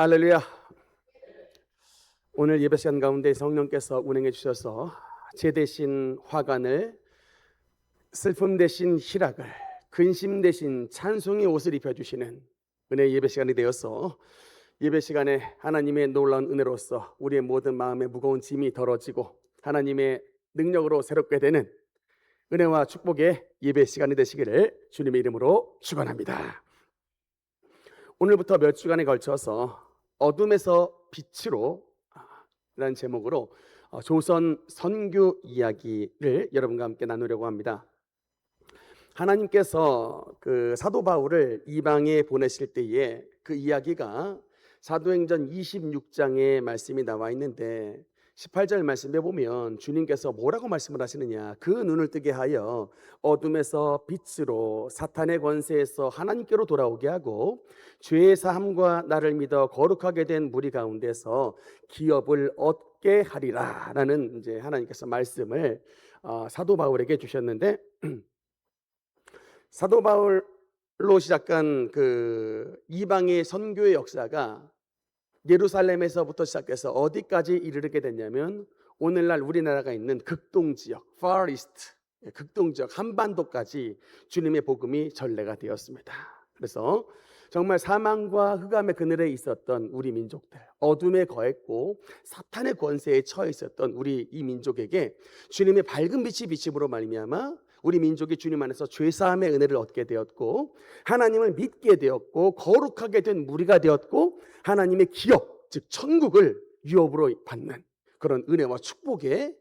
할렐루야. 오늘 예배 시간 가운데 성령께서 운행해 주셔서 제 대신 화관을, 슬픔 대신 희락을, 근심 대신 찬송의 옷을 입혀주시는 은혜의 예배 시간이 되어서 예배 시간에 하나님의 놀라운 은혜로서 우리의 모든 마음의 무거운 짐이 덜어지고 하나님의 능력으로 새롭게 되는 은혜와 축복의 예배 시간이 되시기를 주님의 이름으로 축원합니다. 오늘부터 몇 주간에 걸쳐서 어둠에서 빛으로 라는 제목으로 조선 선교 이야기를 여러분과 함께 나누려고 합니다. 하나님께서 그 사도 바울을 이방에 보내실 때에 그 이야기가 사도행전 26장에 말씀이 나와 있는데 18절 말씀에 보면 주님께서 뭐라고 말씀을 하시느냐, 그 눈을 뜨게 하여 어둠에서 빛으로 사탄의 권세에서 하나님께로 돌아오게 하고 죄의 사함과 나를 믿어 거룩하게 된 무리 가운데서 기업을 얻게 하리라 라는 이제 하나님께서 말씀을 사도 바울에게 주셨는데, 사도 바울로 시작한 그 이방의 선교의 역사가 예루살렘에서부터 시작해서 어디까지 이르게 됐냐면 오늘날 우리나라가 있는 극동지역, Far East, 극동지역 한반도까지 주님의 복음이 전래가 되었습니다. 그래서 정말 사망과 흑암의 그늘에 있었던 우리 민족들, 어둠에 거했고 사탄의 권세에 처해 있었던 우리 이 민족에게 주님의 밝은 빛이 비침으로 말미암아 우리 민족이 주님 안에서 죄사함의 은혜를 얻게 되었고 하나님을 믿게 되었고 거룩하게 된 무리가 되었고 하나님의 기업, 즉 천국을 유업으로 받는 그런 은혜와 축복의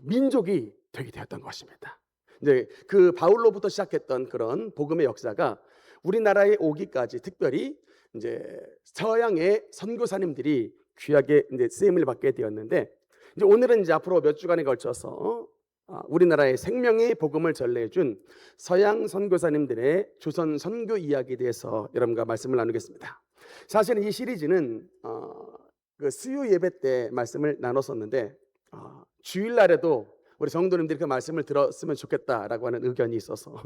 민족이 되게 되었던 것입니다. 이제 그 바울로부터 시작했던 그런 복음의 역사가 우리나라에 오기까지, 특별히 이제 서양의 선교사님들이 귀하게 이제 쓰임을 받게 되었는데, 이제 오늘은 이제 앞으로 몇 주간에 걸쳐서 우리나라의 생명의 복음을 전래해준 서양 선교사님들의 조선 선교 이야기에 대해서 여러분과 말씀을 나누겠습니다. 사실은 이 시리즈는 그 수요 예배 때 말씀을 나눴었는데 주일날에도 우리 성도님들이 그 말씀을 들었으면 좋겠다라고 하는 의견이 있어서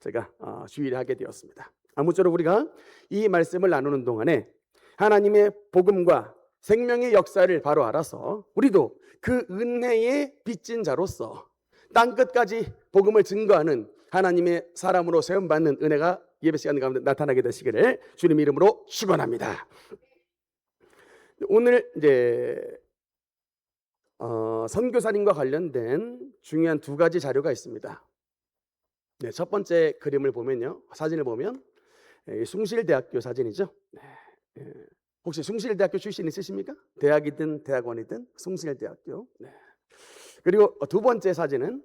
제가 주일에 하게 되었습니다. 아무쪼록 우리가 이 말씀을 나누는 동안에 하나님의 복음과 생명의 역사를 바로 알아서 우리도 그 은혜의 빚진 자로서 땅끝까지 복음을 증거하는 하나님의 사람으로 세움받는 은혜가 예배 시간 가운데 나타나게 되시기를 주님 이름으로 축원합니다. 오늘 이제 선교사님과 관련된 중요한 두 가지 자료가 있습니다. 네, 첫 번째 그림을 보면요, 사진을 보면 숭실대학교 사진이죠. 네, 혹시 숭실대학교 출신 있으십니까? 대학이든 대학원이든 숭실대학교. 네. 그리고 두 번째 사진은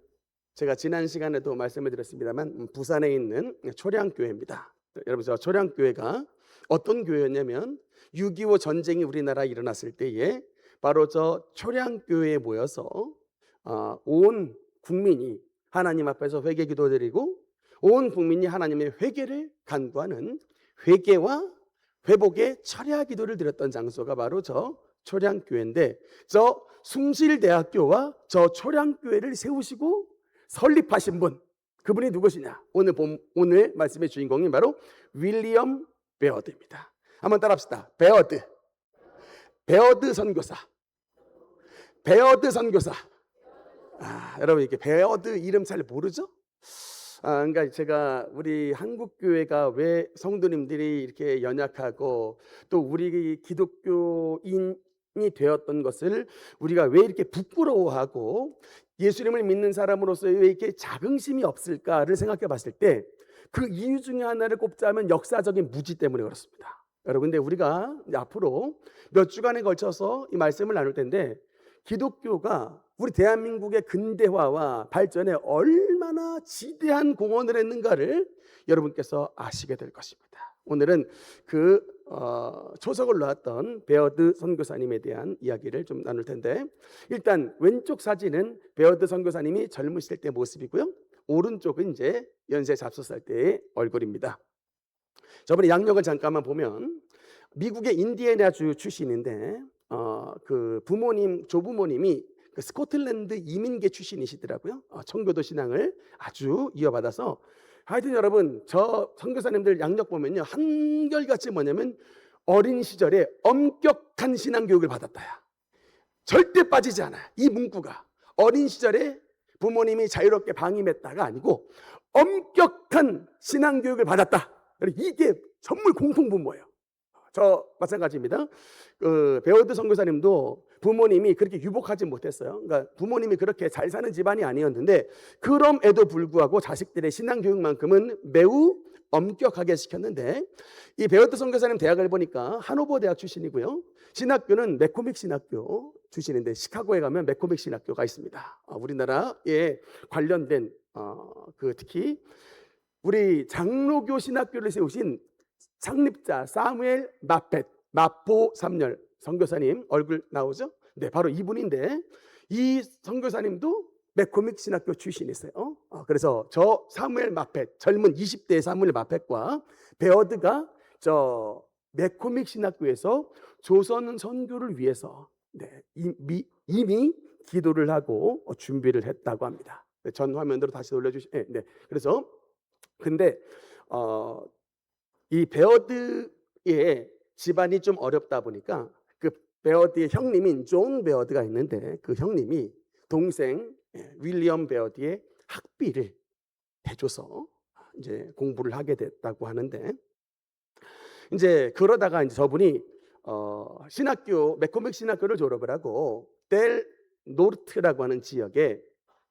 제가 지난 시간에도 말씀을 드렸습니다만 부산에 있는 초량교회입니다. 여러분, 저 초량교회가 어떤 교회였냐면 6.25 전쟁이 우리나라에 일어났을 때에 바로 저 초량교회에 모여서 온 국민이 하나님 앞에서 회개 기도드리고 온 국민이 하나님의 회개를 간구하는 회개와 회복의 철야 기도를 드렸던 장소가 바로 저 초량교회인데, 저 숭실대학교와 저 초량교회를 세우시고 설립하신 분, 그분이 누구시냐? 오늘 말씀의 주인공이 바로 윌리엄 베어드입니다. 한번 따라합시다. 베어드 선교사. 베어드 선교사. 여러분, 이렇게 베어드 이름 잘 모르죠? 그러니까 제가 우리 한국 교회가 왜 성도님들이 이렇게 연약하고 또 우리 기독교인이 되었던 것을 우리가 왜 이렇게 부끄러워하고 예수님을 믿는 사람으로서 왜 이렇게 자긍심이 없을까를 생각해 봤을 때 그 이유 중에 하나를 꼽자면 역사적인 무지 때문에 그렇습니다. 여러분, 근데 우리가 앞으로 몇 주간에 걸쳐서 이 말씀을 나눌 텐데 기독교가 우리 대한민국의 근대화와 발전에 얼마나 지대한 공헌을 했는가를 여러분께서 아시게 될 것입니다. 오늘은 그 초석을 놓았던 베어드 선교사님에 대한 이야기를 좀 나눌 텐데, 일단 왼쪽 사진은 베어드 선교사님이 젊으실 때 모습이고요, 오른쪽은 이제 연세 잡숫살 때의 얼굴입니다. 저번에 양력을 잠깐만 보면 미국의 인디애나주 출신인데 그 조부모님이 그 스코틀랜드 이민계 출신이시더라고요. 청교도 신앙을 아주 이어받아서 하여튼 여러분, 저 선교사님들 양력 보면요, 한결같이 뭐냐면 어린 시절에 엄격한 신앙교육을 받았다야. 절대 빠지지 않아요. 이 문구가 어린 시절에 부모님이 자유롭게 방임했다가 아니고 엄격한 신앙교육을 받았다. 이게 전부 공통분모예요. 저 마찬가지입니다. 베어드 선교사님도 부모님이 그렇게 유복하지 못했어요. 그러니까 부모님이 그렇게 잘 사는 집안이 아니었는데 그럼에도 불구하고 자식들의 신앙교육만큼은 매우 엄격하게 시켰는데, 이 베어드 선교사님 대학을 보니까 하노버 대학 출신이고요. 신학교는 맥코믹 신학교 출신인데 시카고에 가면 맥코믹 신학교가 있습니다. 우리나라에 관련된 특히 우리 장로교 신학교를 세우신 창립자 사무엘 마펫 마포 3열 선교사님 얼굴 나오죠? 네, 바로 이분인데 이 선교사님도 맥코믹 신학교 출신이세요. 그래서 저 사무엘 마펫, 젊은 20대 사무엘 마펫과 베어드가 저 맥코믹 신학교에서 조선 선교를 위해서 이미 기도를 하고 준비를 했다고 합니다. 전 화면으로 다시 돌려주시죠. 네. 그래서 근데 이 베어드의 집안이 좀 어렵다 보니까 그 베어드의 형님인 존 베어드가 있는데 그 형님이 동생 윌리엄 베어드의 학비를 해줘서 이제 공부를 하게 됐다고 하는데, 이제 그러다가 이제 저분이 신학교 맥코믹 신학교를 졸업을 하고 델 노르트라고 하는 지역에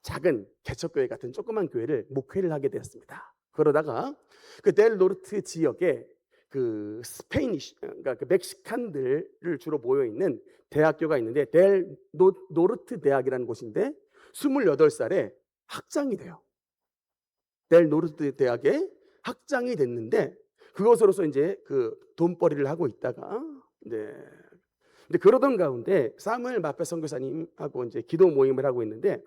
작은 개척교회 같은 조그만 교회를 목회를 하게 되었습니다. 그러다가 그 델 노르트 지역에 그 스페니쉬, 그러니까 그 멕시칸들을 주로 모여 있는 대학교가 있는데 델 노르트 대학이라는 곳인데 28살에 학장이 돼요. 델 노르트 대학에 학장이 됐는데 그것으로서 이제 그 돈벌이를 하고 있다가 근데 그러던 가운데 사무엘 마페 선교사님하고 이제 기도 모임을 하고 있는데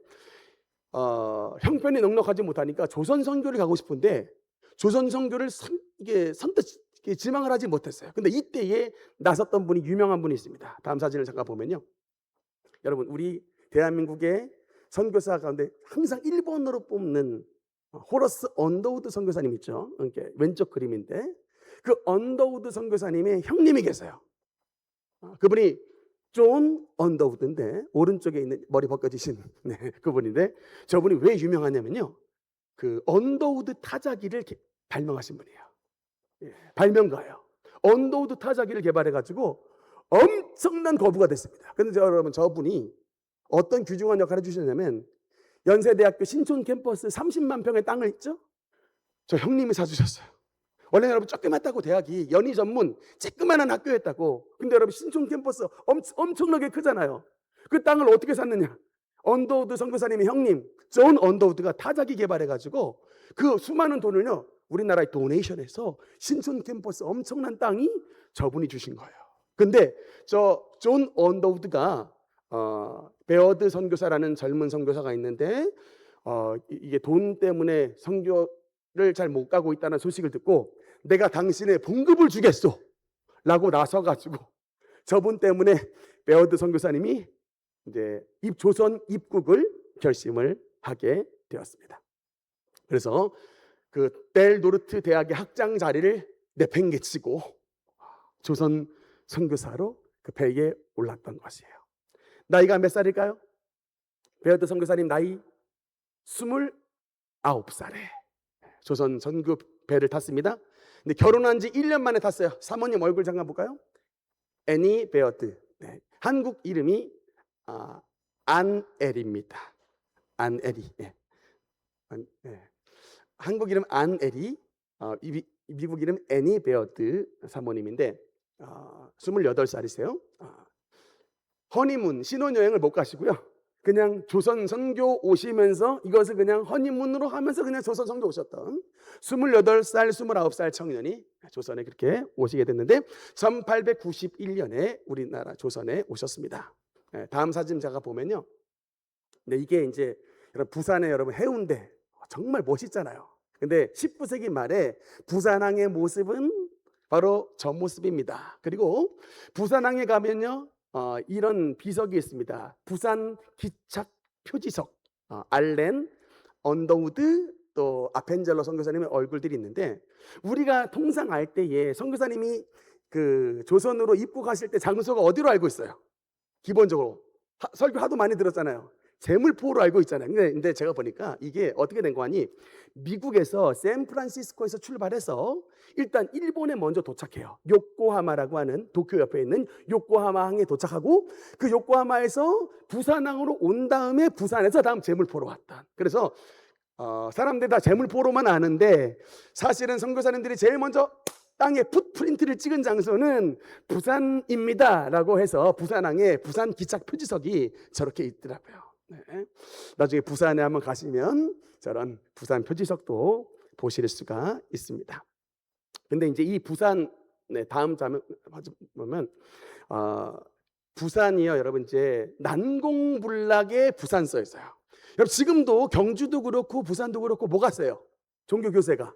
형편이 넉넉하지 못하니까 조선 선교를 가고 싶은데 조선 선교를 선뜻 지망을 하지 못했어요. 근데 이때에 나섰던 분이 유명한 분이 있습니다. 다음 사진을 잠깐 보면요, 여러분 우리 대한민국의 선교사 가운데 항상 1번으로 뽑는 호러스 언더우드 선교사님 있죠. 이렇게 왼쪽 그림인데 그 언더우드 선교사님의 형님이 계세요. 그분이 존 언더우드인데 오른쪽에 있는 머리 벗겨지신 그분인데 저분이 왜 유명하냐면요, 그 언더우드 타자기를 발명하신 분이에요. 발명가예요. 언더우드 타자기를 개발해가지고 엄청난 거부가 됐습니다. 그런데 여러분 저분이 어떤 귀중한 역할을 해주셨냐면 연세대학교 신촌 캠퍼스 30만 평의 땅을 있죠? 저 형님이 사주셨어요. 원래 여러분 조그맣다고 대학이 연희 전문 쬐끄만한 학교였다고. 근데 여러분 신촌 캠퍼스 엄청나게 크잖아요. 그 땅을 어떻게 샀느냐? 언더우드 선교사님의 형님 존 언더우드가 타자기 개발해가지고 그 수많은 돈을요 우리나라에 도네이션해서 신촌 캠퍼스 엄청난 땅이 저분이 주신 거예요. 근데 저 존 언더우드가 베어드 선교사라는 젊은 선교사가 있는데 이게 돈 때문에 선교를 잘 못 가고 있다는 소식을 듣고 내가 당신의 봉급을 주겠소 라고 나서가지고 저분 때문에 베어드 선교사님이 이제 조선 입국을 결심을 하게 되었습니다. 그래서 그 델 노르트 대학의 학장 자리를 내팽개치고 조선 선교사로 그 배에 올랐던 것이에요. 나이가 몇 살일까요? 베어드 선교사님 나이 29살에 조선 선교 배를 탔습니다. 근데 결혼한 지 1년 만에 탔어요. 사모님 얼굴 잠깐 볼까요? 애니 베어드. 한국 이름이 안엘입니다. 안엘이. 한국 이름 안엘이, 미국 이름 애니 베어드 사모님인데 28살이세요. 허니문 신혼여행을 못 가시고요. 그냥 조선 선교 오시면서 이것을 그냥 허니문으로 하면서 그냥 조선 선교 오셨던 28살, 29살 청년이 조선에 그렇게 오시게 됐는데 1891년에 우리나라 조선에 오셨습니다. 다음 사진 제가 보면요. 근데 이게 이제 부산의 여러분 해운대 정말 멋있잖아요. 근데 19세기 말에 부산항의 모습은 바로 저 모습입니다. 그리고 부산항에 가면요 이런 비석이 있습니다. 부산 기착 표지석, 알렌, 언더우드, 또 아펜젤러 선교사님의 얼굴들이 있는데 우리가 통상 알 때에 선교사님이 그 조선으로 입국하실 때 장소가 어디로 알고 있어요? 기본적으로 설교 하도 많이 들었잖아요. 제물포로 알고 있잖아요. 근데 제가 보니까 이게 어떻게 된 거 아니? 미국에서 샌프란시스코에서 출발해서 일단 일본에 먼저 도착해요. 요코하마라고 하는 도쿄 옆에 있는 요코하마항에 도착하고 그 요코하마에서 부산항으로 온 다음에 부산에서 다음 제물포로 왔다. 그래서 사람들이 다 제물포로만 아는데 사실은 선교사님들이 제일 먼저 땅에 풋프린트를 찍은 장소는 부산입니다라고 해서 부산항에 부산 기착 표지석이 저렇게 있더라고요. 네. 나중에 부산에 한번 가시면 저런 부산 표지석도 보실 수가 있습니다. 근데 이제 이 부산 다음 장면 보면 부산이요, 여러분 이제 난공불락의 부산 써 있어요. 여러분 지금도 경주도 그렇고 부산도 그렇고 뭐가 세요? 종교 교세가.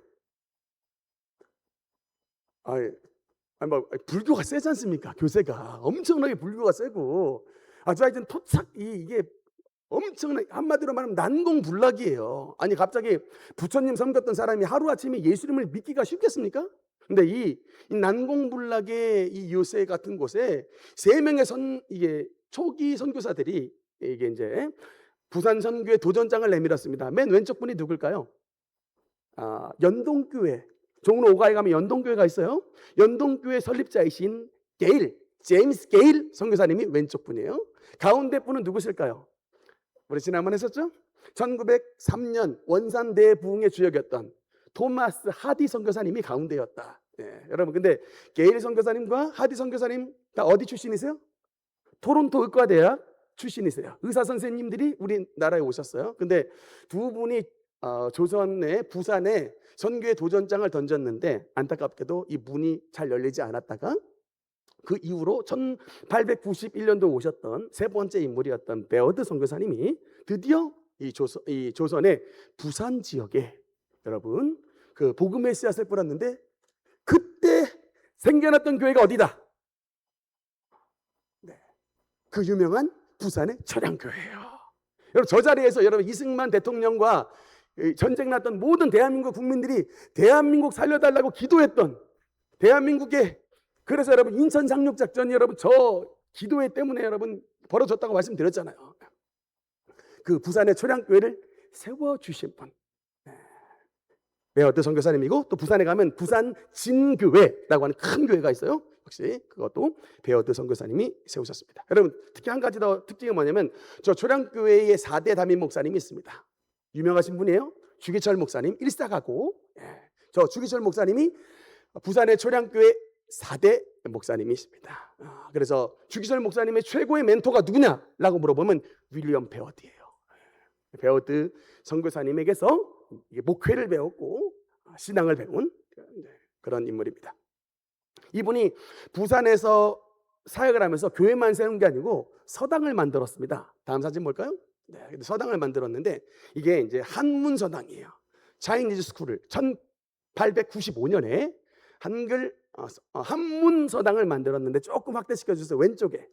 불교가 세지 않습니까? 교세가 엄청나게 불교가 세고 아주 하여튼 이게 엄청나게 한마디로 말하면 난공불락이에요. 아니 갑자기 부처님 섬겼던 사람이 하루아침에 예수님을 믿기가 쉽겠습니까? 근데 이 난공불락의 이 요새 같은 곳에 3명의 이게 초기 선교사들이 이게 이제 부산 선교의 도전장을 내밀었습니다. 맨 왼쪽 분이 누굴까요? 연동교회. 종로 5가에 가면 연동교회가 있어요. 연동교회 설립자이신 제임스 게일 선교사님이 왼쪽 분이에요. 가운데 분은 누구실까요? 우리 지난번 했었죠? 1903년 원산 대부흥의 주역이었던 토마스 하디 선교사님이 가운데였다. 여러분 근데 게일 선교사님과 하디 선교사님 다 어디 출신이세요? 토론토 의과대학 출신이세요. 의사 선생님들이 우리나라에 오셨어요. 근데 두 분이 조선의 부산에 선교의 도전장을 던졌는데 안타깝게도 이 문이 잘 열리지 않았다가 그 이후로 1891년도 오셨던 세 번째 인물이었던 베어드 선교사님이 드디어 이 조선의 부산 지역에 여러분 그 복음의 씨앗을 뿌렸는데 그때 생겨났던 교회가 어디다? 그 유명한 부산의 철양교회예요. 여러분 저 자리에서 여러분 이승만 대통령과 전쟁 났던 모든 대한민국 국민들이 대한민국 살려달라고 기도했던 대한민국의 그래서 여러분 인천 상륙 작전이 여러분 저 기도회 때문에 여러분 벌어졌다고 말씀드렸잖아요. 그 부산의 초량교회를 세워주신 분 베어드 선교사님이고 또 부산에 가면 부산 진교회라고 하는 큰 교회가 있어요. 역시 그것도 베어드 선교사님이 세우셨습니다. 여러분 특히 한 가지 더 특징이 뭐냐면 저 초량교회의 4대 담임 목사님이 있습니다. 유명하신 분이에요. 주기철 목사님 1사가고 저 주기철 목사님이 부산의 초량교회 4대 목사님이십니다. 그래서 주기철 목사님의 최고의 멘토가 누구냐라고 물어보면 윌리엄 베어드예요. 베어드 선교사님에게서 목회를 배웠고 신앙을 배운 그런 인물입니다. 이분이 부산에서 사역을 하면서 교회만 세운 게 아니고 서당을 만들었습니다. 다음 사진 볼까요? 서당을 만들었는데 이게 이제 한문 서당이에요. 차이니즈 스쿨을 1895년에 한문 서당을 만들었는데 조금 확대시켜 주세요. 왼쪽에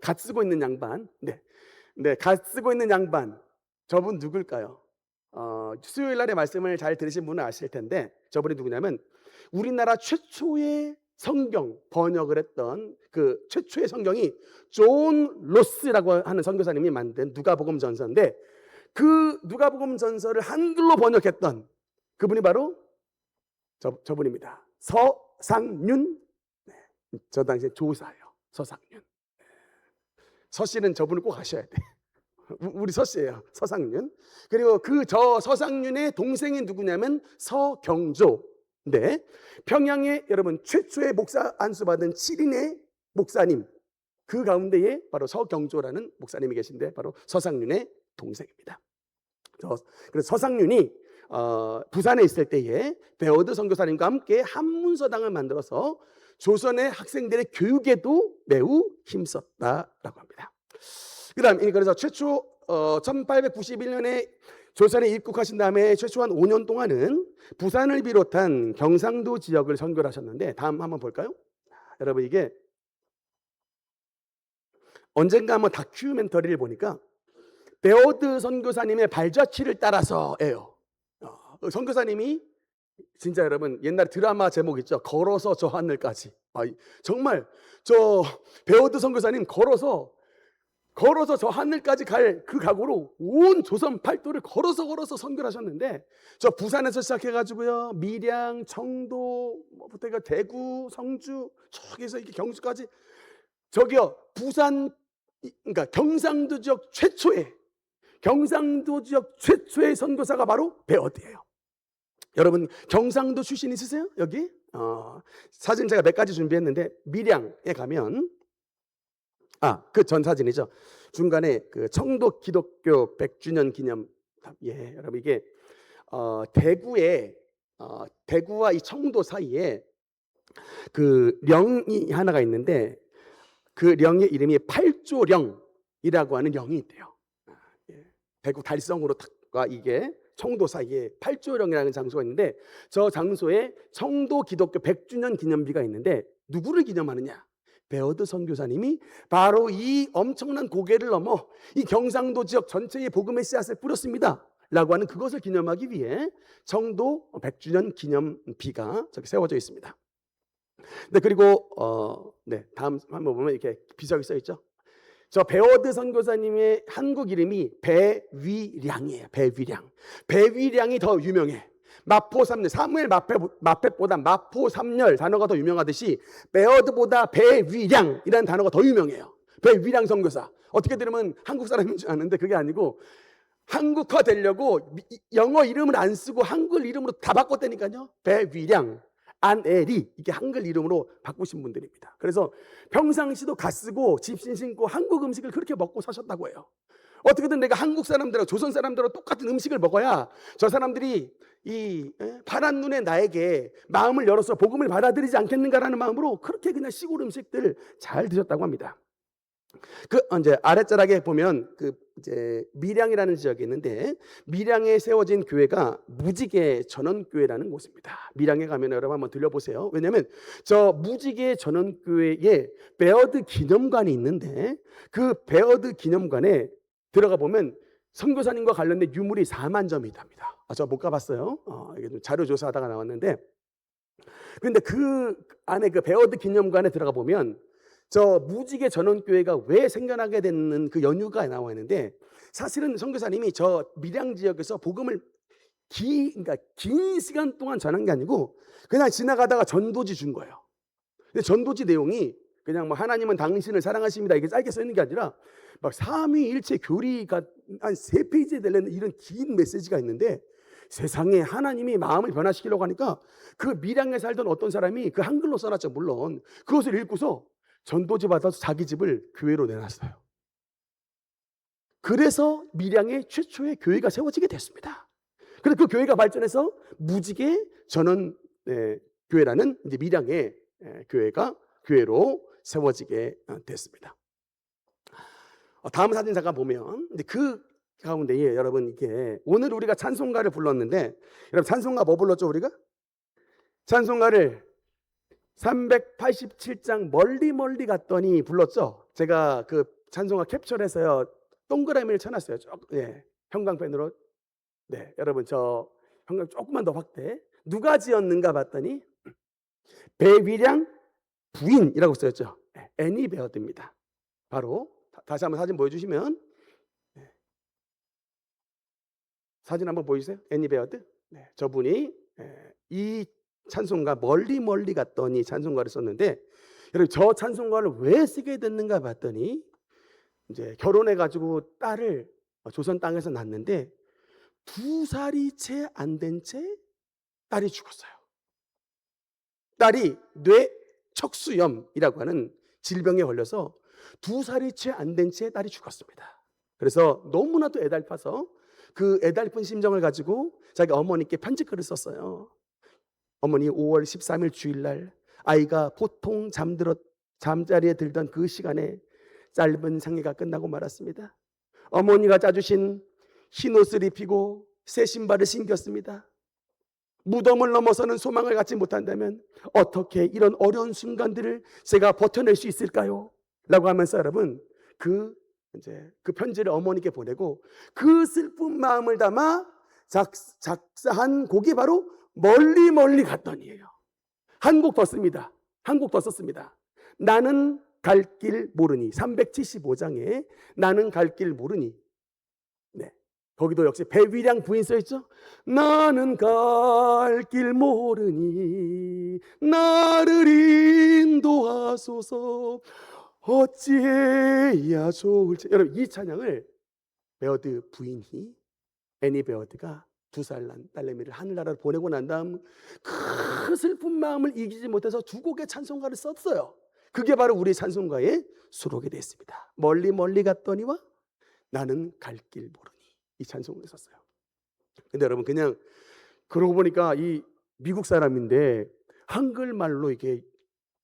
갓 쓰고 있는 양반. 갓 쓰고 있는 양반. 저분 누굴까요? 수요일 날의 말씀을 잘 들으신 분은 아실 텐데 저분이 누구냐면 우리나라 최초의 성경 번역을 했던 그 최초의 성경이 존 로스라고 하는 선교사님이 만든 누가복음 전서인데 그 누가복음 전서를 한글로 번역했던 그분이 바로 저분입니다. 서상윤. 저 당시에 조사예요. 서상윤. 서 씨는 저분을 꼭 아셔야 돼. 우리 서 씨예요. 서상윤. 그리고 저 서상윤의 동생이 누구냐면 서경조. 평양에 여러분 최초의 목사 안수 받은 7인의 목사님 그 가운데에 바로 서경조라는 목사님이 계신데 바로 서상윤의 동생입니다. 그래서 서상윤이 부산에 있을 때에 베어드 선교사님과 함께 한문서당을 만들어서 조선의 학생들의 교육에도 매우 힘썼다라고 합니다. 그래서 최초 1891년에 조선에 입국하신 다음에 최초 한 5년 동안은 부산을 비롯한 경상도 지역을 선교를 하셨는데 다음 한번 볼까요? 여러분 이게 언젠가 한번 다큐멘터리를 보니까 베어드 선교사님의 발자취를 따라서예요. 선교사님이 진짜 여러분 옛날 드라마 제목 있죠? 걸어서 저 하늘까지. 정말 저 배어드 선교사님 걸어서 저 하늘까지 갈 그 각오로 온 조선 팔도를 걸어서 선교를 하셨는데, 저 부산에서 시작해가지고요, 밀양, 청도, 뭐부터 대구, 성주, 저기서 이렇게 경주까지, 저기요 부산, 그러니까 경상도 지역 최초의 선교사가 바로 배어드예요. 여러분 경상도 출신 있으세요? 여기? 사진 제가 몇 가지 준비했는데, 밀양에 가면 그 전 사진이죠. 중간에 그 청도 기독교 100주년 기념. 여러분 이게 대구와 이 청도 사이에 그 령이 하나가 있는데, 그 령의 이름이 팔조령이라고 하는 령이 있대요. 대구 달성으로과 이게 청도 사이에 팔조령이라는 장소가 있는데, 저 장소에 청도 기독교 100주년 기념비가 있는데, 누구를 기념하느냐? 배어드 선교사님이 바로 이 엄청난 고개를 넘어 이 경상도 지역 전체에 복음의 씨앗을 뿌렸습니다 라고 하는 그것을 기념하기 위해 청도 100주년 기념비가 저기 세워져 있습니다. 네, 그리고 다음 한번 보면 이렇게 비석이 써 있죠. 저 배어드 선교사님의 한국 이름이 배위량이에요. 배위량이 더 유명해. 마포 3열, 사무엘 마펫보다 마포 3열 단어가 더 유명하듯이 배어드보다 배위량이라는 단어가 더 유명해요. 배위량 선교사. 어떻게 들으면 한국 사람인 줄 아는데 그게 아니고, 한국화 되려고 영어 이름을 안 쓰고 한글 이름으로 다 바꿨다니까요. 배위량, 안에리, 이게 한글 이름으로 바꾸신 분들입니다. 그래서 평상시도 갓 쓰고 집신 신고 한국 음식을 그렇게 먹고 사셨다고 해요. 어떻게든 내가 한국 사람들하고 조선 사람들하고 똑같은 음식을 먹어야 저 사람들이 이 파란 눈의 나에게 마음을 열어서 복음을 받아들이지 않겠는가라는 마음으로 그렇게 그냥 시골 음식들 잘 드셨다고 합니다. 그 이제 아랫자락에 보면 그 이제 밀양이라는 지역이 있는데, 밀양에 세워진 교회가 무지개 전원교회라는 곳입니다. 밀양에 가면 여러분 한번 들려보세요. 왜냐하면 저 무지개 전원교회에 배어드 기념관이 있는데, 그 배어드 기념관에 들어가 보면 선교사님과 관련된 유물이 4만 점이 있답니다. 저 못 가봤어요. 이게 좀 자료 조사하다가 나왔는데, 그런데 그 안에 그 배어드 기념관에 들어가 보면 저 무지개 전원교회가 왜 생겨나게 되는 그 연유가 나와 있는데, 사실은 선교사님이 저 밀양 지역에서 복음을 그러니까 긴 시간 동안 전한 게 아니고 그냥 지나가다가 전도지 준 거예요. 근데 전도지 내용이 그냥 뭐 하나님은 당신을 사랑하십니다 이게 짧게 써 있는 게 아니라 막 삼위일체 교리가 한 3페이지에 되는 이런 긴 메시지가 있는데, 세상에 하나님이 마음을 변화시키려고 하니까 그 밀양에 살던 어떤 사람이 그 한글로 써놨죠. 물론 그것을 읽고서 전도지 받아서 자기 집을 교회로 내놨어요. 그래서 밀양에 최초의 교회가 세워지게 됐습니다. 그래서 그 교회가 발전해서 무지개 전원 교회라는 이제 밀양의 교회로 세워지게 됐습니다. 다음 사진 잠깐 보면 그 가운데에 여러분 이게 오늘 우리가 찬송가를 불렀는데, 여러분 찬송가 뭐 불렀죠 우리가? 찬송가를 387장 멀리 갔더니 불렀죠. 제가 그 찬송가 캡처해서요 동그라미를 쳐놨어요. 형광펜으로. 네, 여러분 저 형광 조금만 더 확대. 누가 지었는가 봤더니 배위량 부인이라고 써있죠. 애니 베어드입니다. 바로 다시 한번 사진 보여주시면, 사진 한번 보여주세요. 애니 베어드. 저분이 이 찬송가 멀리 갔더니 찬송가를 썼는데, 여러분 저 찬송가를 왜 쓰게 됐는가 봤더니 이제 결혼해가지고 딸을 조선 땅에서 낳았는데 2살이 채 안 된 채 딸이 죽었어요. 딸이 뇌척수염이라고 하는 질병에 걸려서 2살이 채 안 된 채 딸이 죽었습니다. 그래서 너무나도 애달파서 그 애달픈 심정을 가지고 자기 어머니께 편지글을 썼어요. 어머니, 5월 13일 주일날 아이가 보통 잠자리에 들던 그 시간에 짧은 상해가 끝나고 말았습니다. 어머니가 짜주신 흰 옷을 입히고 새 신발을 신겼습니다. 무덤을 넘어서는 소망을 갖지 못한다면 어떻게 이런 어려운 순간들을 제가 버텨낼 수 있을까요? 라고 하면서 여러분 그 편지를 어머니께 보내고 그 슬픈 마음을 담아 작사한 곡이 바로 멀리 멀리 갔더니예요. 한 곡 더 씁니다. 한 곡 더 썼습니다. 나는 갈 길 모르니. 375장에 나는 갈 길 모르니. 네. 거기도 역시 배위량 부인 써 있죠. 나는 갈 길 모르니 나를 인도하소서 어찌해야 좋을지. 여러분, 이 찬양을 베어드 부인이, 애니 베어드가 2살 난 딸내미를 하늘나라로 보내고 난 다음 그 슬픈 마음을 이기지 못해서 2곡의 찬송가를 썼어요. 그게 바로 우리 찬송가의 수록이 됐습니다. 멀리 멀리 갔더니와 나는 갈 길 모르니. 이 찬송을 썼어요. 근데 여러분, 그냥 그러고 보니까 이 미국 사람인데 한글말로 이게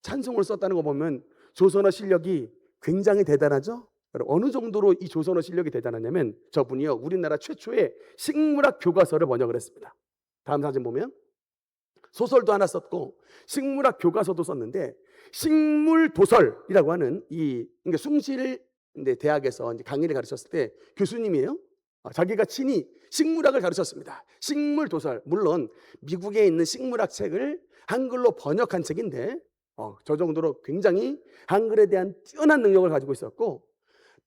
찬송을 썼다는 거 보면 조선어 실력이 굉장히 대단하죠. 어느 정도로 이 조선어 실력이 대단하냐면 저분이요, 우리나라 최초의 식물학 교과서를 번역을 했습니다. 다음 사진 보면 소설도 하나 썼고 식물학 교과서도 썼는데, 식물도설이라고 하는 그러니까 숭실 대학에서 이제 강의를 가르쳤을 때 교수님이에요. 자기가 친히 식물학을 가르쳤습니다. 식물도설, 물론 미국에 있는 식물학 책을 한글로 번역한 책인데 저 정도로 굉장히 한글에 대한 뛰어난 능력을 가지고 있었고,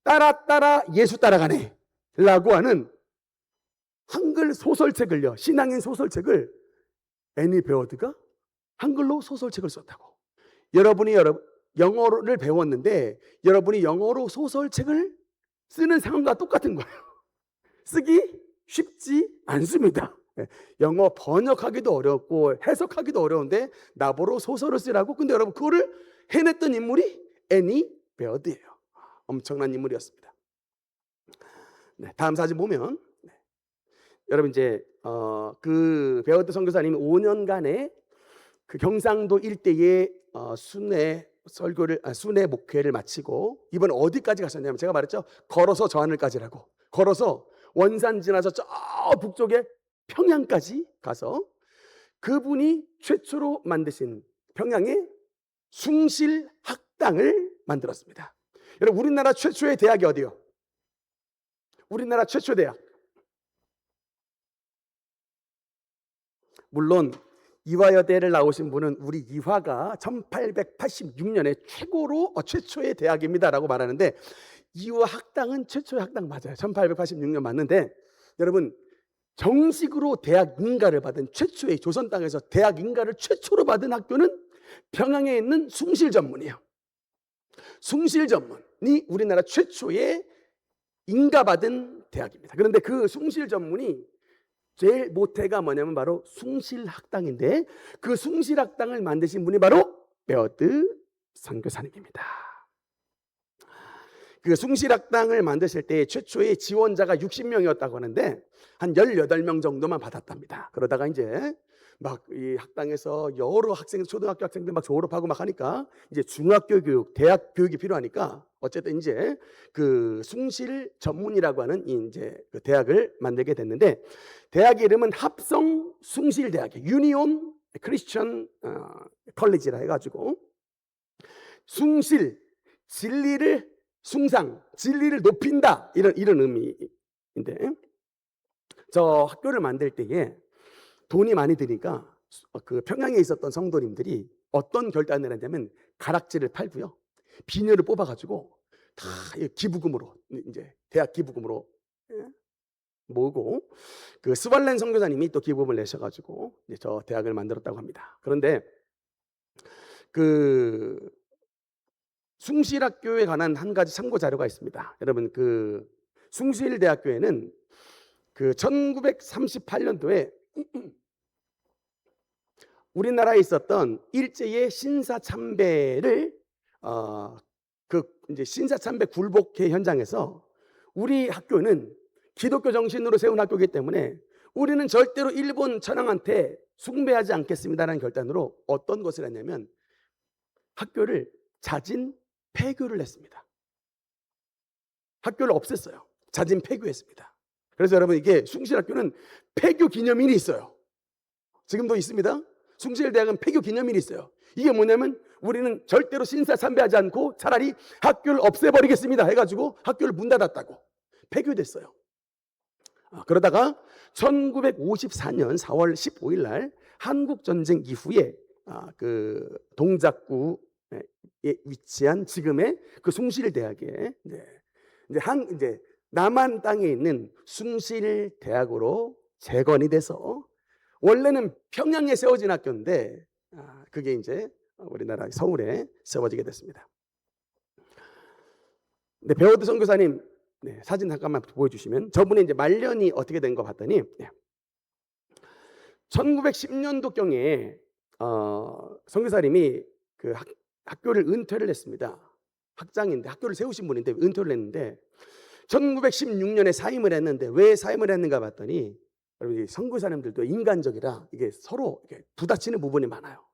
따라 예수 따라가네 라고 하는 한글 소설책을요, 신앙인 소설책을 애니 베어드가 한글로 소설책을 썼다고. 여러분이 영어를 배웠는데 여러분이 영어로 소설책을 쓰는 상황과 똑같은 거예요. 쓰기 쉽지 않습니다. 영어 번역하기도 어렵고 해석하기도 어려운데 나보러 소설을 쓰라고. 근데 여러분, 그거를 해냈던 인물이 애니 베어드예요. 엄청난 인물이었습니다. 네, 다음 사진 보면 여러분, 이제 그 베어드 선교사님이 5년간의 그 경상도 일대의 순회 목회를 마치고 이번 어디까지 가셨냐면, 제가 말했죠, 걸어서 저 하늘까지라고. 걸어서 원산 지나서 저 북쪽에 평양까지 가서 그분이 최초로 만드신 평양의 숭실학당을 만들었습니다. 여러분, 우리나라 최초의 대학이 어디요? 우리나라 최초 대학. 물론 이화여대를 나오신 분은 우리 이화가 1886년에 최초의 대학입니다라고 말하는데, 이화 학당은 최초의 학당 맞아요. 1886년 맞는데, 여러분, 정식으로 대학 인가를 받은 최초의, 조선 땅에서 대학 인가를 최초로 받은 학교는 평양에 있는 숭실전문이에요. 숭실전문이 우리나라 최초의 인가받은 대학입니다. 그런데 그 숭실전문이 제일 모태가 뭐냐면 바로 숭실학당인데, 그 숭실학당을 만드신 분이 바로 베어드 선교사님입니다. 그 숭실학당을 만드실 때 최초의 지원자가 60명이었다고 하는데 한 18명 정도만 받았답니다. 그러다가 이제 막 이 학당에서 여러 학생, 초등학교 학생들 막 졸업하고 막 하니까 이제 중학교 교육, 대학 교육이 필요하니까 어쨌든 이제 그 숭실 전문이라고 하는 이제 그 대학을 만들게 됐는데, 대학의 이름은 합성 숭실 대학이에요. 유니온 크리스천 컬리지라 해가지고 숭실, 진리를 진리를 높인다, 이런 의미인데, 저 학교를 만들 때에 돈이 많이 드니까 그 평양에 있었던 성도님들이 어떤 결단을 했냐면 가락지를 팔고요, 비녀를 뽑아가지고 다 기부금으로, 이제 대학 기부금으로 모으고, 그 스왈렌 선교사님이 또 기부금을 내셔가지고 이제 저 대학을 만들었다고 합니다. 그런데 그 숭실학교에 관한 한 가지 참고 자료가 있습니다. 여러분, 그 숭실대학교에는 그 1938년도에 우리나라에 있었던 일제의 신사참배를 그 이제 신사참배 굴복회 현장에서 우리 학교는 기독교 정신으로 세운 학교이기 때문에 우리는 절대로 일본 천황한테 숭배하지 않겠습니다라는 결단으로 어떤 것을 했냐면 학교를 자진 폐교를 했습니다. 학교를 없앴어요. 자진 폐교했습니다. 그래서 여러분, 이게 숭실학교는 폐교 기념일이 있어요. 지금도 있습니다. 숭실대학은 폐교 기념일이 있어요. 이게 뭐냐면 우리는 절대로 신사참배하지 않고 차라리 학교를 없애버리겠습니다 해가지고 학교를 문 닫았다고 폐교됐어요. 그러다가 1954년 4월 15일 날 한국 전쟁 이후에 그 동작구에 위치한 지금의 그 숭실대학에 이제 남한 땅에 있는 숭실대학으로 재건이 돼서 원래는 평양에 세워진 학교인데 그게 이제 우리나라 서울에 세워지게 됐습니다. 배어드 선교사님 사진 잠깐만 보여주시면 저분의 이제 말년이 어떻게 된 거 봤더니 1910년도경에 선교사님이 그 학교를 은퇴를 했습니다. 학장인데 학교를 세우신 분인데 은퇴를 했는데 1916년에 사임을 했는데 왜 사임을 했는가 봤더니 여러분 선교사님들도 인간적이라 이게 서로 이렇게 부딪히는 부분이 많아요.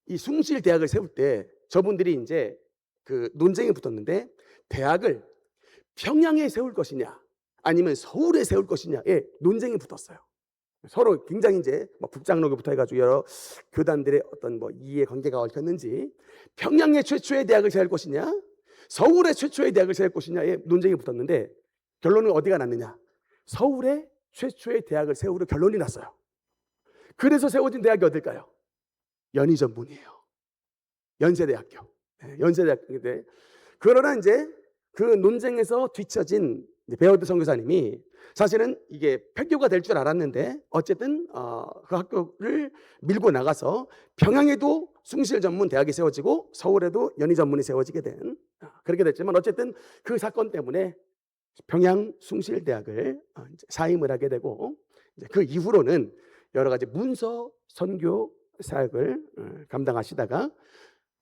이 숭실 대학을 세울 때 저분들이 이제 그 논쟁이 붙었는데 대학을 평양에 세울 것이냐 아니면 서울에 세울 것이냐에 논쟁이 붙었어요. 서로 굉장히 이제 북장로교부터 해가지고 여러 교단들의 어떤 이해 관계가 얽혔는지 평양의 최초의 대학을 세울 것이냐 서울의 최초의 대학을 세울 것이냐에 논쟁이 붙었는데 결론은 어디가 났느냐? 서울의 최초의 대학을 세우려 결론이 났어요. 그래서 세워진 대학이 어딜까요? 연희전문이에요. 연세대학교. 연세대학교인데 그러나 이제 그 논쟁에서 뒤처진 배어드 선교사님이 사실은 이게 폐교가 될 줄 알았는데 어쨌든 그 학교를 밀고 나가서 평양에도 숭실 전문 대학이 세워지고 서울에도 연희 전문이 세워지게 된 그렇게 됐지만 어쨌든 그 사건 때문에 평양 숭실 대학을 사임을 하게 되고 이제 그 이후로는 여러 가지 문서 선교 사역을 감당하시다가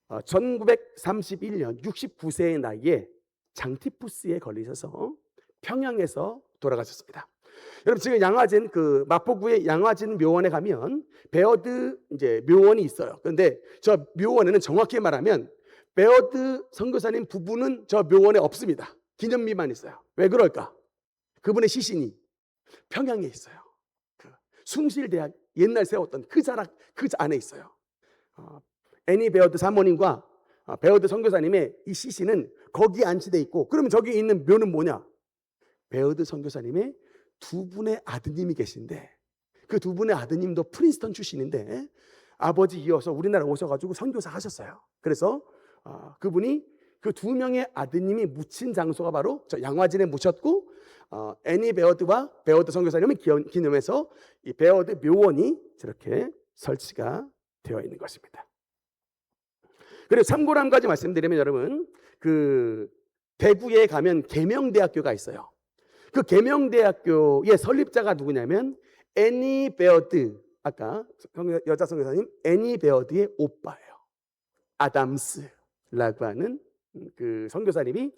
1931년 69세의 나이에 장티푸스에 걸리셔서 평양에서 돌아가셨습니다. 여러분 지금 양화진 그 마포구의 양화진 묘원에 가면 배어드 이제 묘원이 있어요. 그런데 저 묘원에는 정확히 말하면 배어드 선교사님 부부는 저 묘원에 없습니다. 기념비만 있어요. 왜 그럴까? 그분의 시신이 평양에 있어요. 그 숭실대학 옛날 세웠던 그 자락 그 안에 있어요. 애니 배어드 사모님과 배어드 선교사님의 이 시신은 거기에 안치돼 있고 그러면 저기 있는 묘는 뭐냐? 배어드 선교사님의 두 분의 아드님이 계신데 그 두 분의 아드님도 프린스턴 출신인데 아버지 이어서 우리나라 오셔가지고 선교사 하셨어요. 그래서 그분이 그 두 명의 아드님이 묻힌 장소가 바로 저 양화진에 묻혔고 애니 배어드와 배어드 선교사님을 기념해서 이 배어드 묘원이 저렇게 설치가 되어 있는 것입니다. 그리고 참고로 한 가지 말씀드리면 여러분 그 대구에 가면 계명대학교가 있어요. 그 계명대학교의 설립자가 누구냐면 애니 베어드 아까 여자 선교사님 애니 베어드의 오빠예요. 아담스라고 하는 그 선교사님이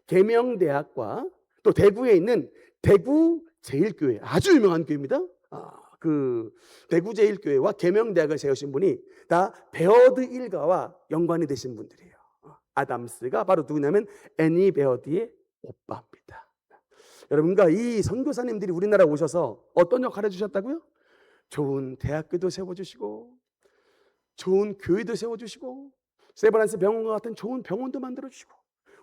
계명대학과 또 대구에 있는 대구 제일교회 아주 유명한 교회입니다. 그 대구 제일교회와 계명대학을 세우신 분이 다 베어드 일가와 연관이 되신 분들이에요. 아담스가 바로 누구냐면 애니 베어드의 오빠입니다. 여러분과 이 선교사님들이 우리나라 오셔서 어떤 역할을 해주셨다고요? 좋은 대학교도 세워주시고 좋은 교회도 세워주시고 세브란스 병원과 같은 좋은 병원도 만들어주시고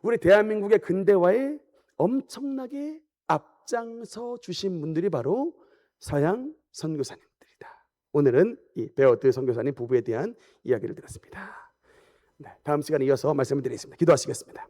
우리 대한민국의 근대화에 엄청나게 앞장서 주신 분들이 바로 서양 선교사님들이다. 오늘은 이 베어드 선교사님 부부에 대한 이야기를 들었습니다. 다음 시간에 이어서 말씀을 드리겠습니다. 기도하시겠습니다.